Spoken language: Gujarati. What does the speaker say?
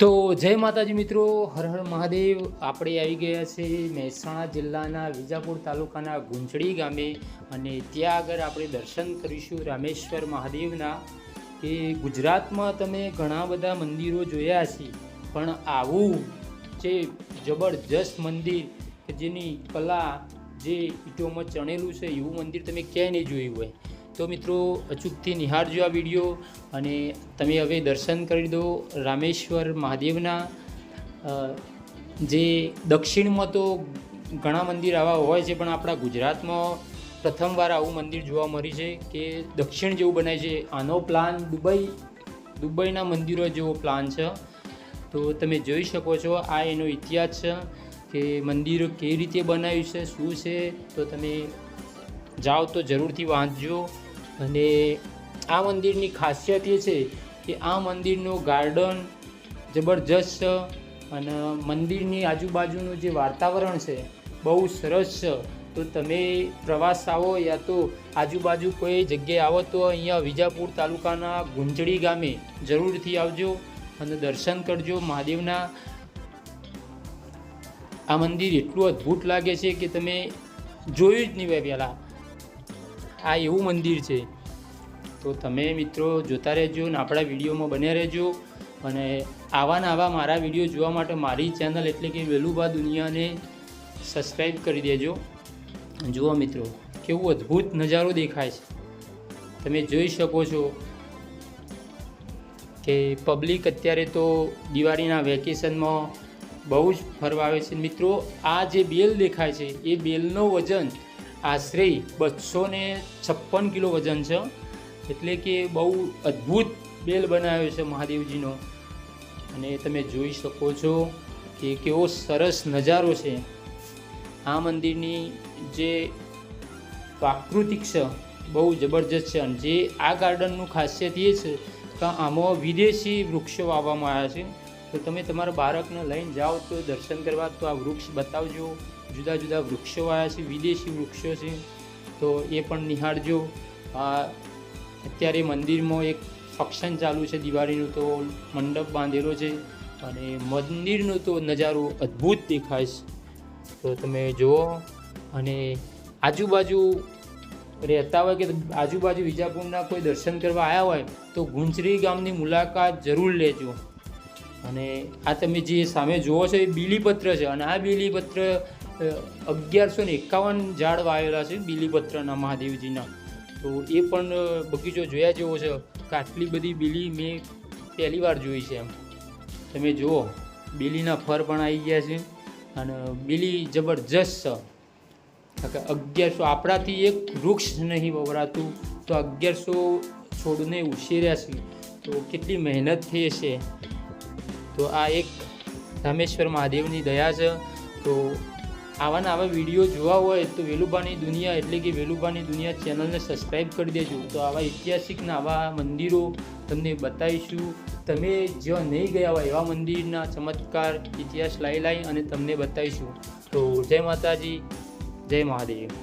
તો જય માતાજી મિત્રો, હર હર મહાદેવ। આપણે આવી ગયા છે મહેસાણા જિલ્લાના વિજાપુર તાલુકાના ગુંચડી ગામે અને ત્યાં આગળ આપણે દર્શન કરીશું રામેશ્વર મહાદેવના। કે ગુજરાતમાં તમે ઘણા બધા મંદિરો જોયા છે, પણ આવું જે જબરજસ્ત મંદિર કે જેની કલા જે ઈંટોમાં ચણેલું છે એવું મંદિર તમે ક્યાંય નહીં જોયું હોય। તો મિત્રો અચૂકથી નિહાળજો આ વિડીયો અને તમે હવે દર્શન કરી દો રામેશ્વર મહાદેવના। જે દક્ષિણમાં તો ઘણા મંદિર આવા હોય છે, પણ આપણા ગુજરાતમાં પ્રથમવાર આવું મંદિર જોવા મળ્યું છે કે દક્ષિણ જેવું બનાય છે। આનો પ્લાન દુબઈના મંદિરો જેવો પ્લાન છે। તો તમે જોઈ શકો છો આ એનો ઇતિહાસ છે કે મંદિર કેવી રીતે બનાવ્યું છે, શું છે। તો તમે જાઓ તો જરૂરથી વાંચજો। અને આ મંદિરની ખાસિયત એ છે કે આ મંદિરનું ગાર્ડન જબરજસ્ત છે અને મંદિરની આજુબાજુનું જે વાતાવરણ છે બહુ સરસ છે। તો તમે પ્રવાસ આવો યા તો આજુબાજુ કોઈ જગ્યાએ આવો તો અહીંયા વિજાપુર તાલુકાના ગુંચડી ગામે જરૂરથી આવજો અને દર્શન કરજો મહાદેવના। આ મંદિર એટલું અદ્ભુત લાગે છે કે તમે જોયું જ નહીં હોય પહેલાં, આ એવું મંદિર છે। તો તમે મિત્રો જોતા રહેજો ને આપણા વિડીયોમાં બન્યા રહેજો અને આવા મારા વિડીયો જોવા માટે મારી ચેનલ એટલે કે વેલુબા દુનિયાને સબસ્ક્રાઈબ કરી દેજો। જુઓ મિત્રો કેવું અદ્ભુત નજારો દેખાય છે, તમે જોઈ શકો છો કે પબ્લિક અત્યારે તો દિવાળીના વેકેશનમાં બહુ જ ફરવા આવે છે। મિત્રો આ જે બેલ દેખાય છે એ બેલનો વજન આશરે 256 કિલો વજન છે, એટલે કે બહુ અદ્ભુત બેલ બનાવ્યો છે મહાદેવજીનો। અને તમે જોઈ શકો છો કે કેવો સરસ નજારો છે। આ મંદિરની જે પ્રાકૃતિક છે બહુ જબરજસ્ત છે। અને જે આ ગાર્ડનનું ખાસિયત એ છે કે આમાં વિદેશી વૃક્ષો વાવવામાં આવ્યા છે। તો તમે તમારા બાળકને લઈને જાઓ તો દર્શન કરવા તો આ વૃક્ષ બતાવજો। જુદા જુદા વૃક્ષો આવ્યા છે, વિદેશી વૃક્ષો છે, તો એ પણ નિહાળજો। અત્યારે મંદિરમાં એક ફંક્શન ચાલુ છે દિવાળીનું, તો મંડપ બાંધેલો છે અને મંદિરનો તો નજારો અદ્ભુત દેખાય છે। તો તમે જુઓ અને આજુબાજુ રહેતા હોય કે આજુબાજુ વિજાપુરના કોઈ દર્શન કરવા આવ્યા હોય તો ગુંચડી ગામની મુલાકાત જરૂર લેજો। અને આ તમે જે સામે જુઓ છો એ બીલીપત્ર છે અને આ બીલીપત્ર 1151 ઝાડ વાવેલા છે બીલીપત્રના મહાદેવજીના। તો એ પણ બગીચો જોયા જેવો છે કે આટલી બધી બીલી મેં પહેલી વાર જોઈ છે। એમ તમે જુઓ બીલીના ફર પણ આવી ગયા છે અને બીલી જબરજસ્ત છે કે 1100 આપણાથી એક વૃક્ષ નહીં વવરાતું તો 1100 છોડને ઉછેર્યા છે, તો કેટલી મહેનત થઈ હશે। તો આ એક રામેશ્વર મહાદેવની દયા છે। તો આવા વિડીયો જોવા હોય તો વેલુબાની દુનિયા એટલે કે વેલુબાની દુનિયા ચેનલને સબસ્ક્રાઈબ કરી દેજો। તો આવા ઐતિહાસિકના આવા મંદિરો તમને બતાવીશું। તમે જ્યાં નહીં ગયા હોય એવા મંદિરના ચમત્કાર ઇતિહાસ લાવી અને તમને બતાવીશું। તો જય માતાજી, જય મહાદેવ।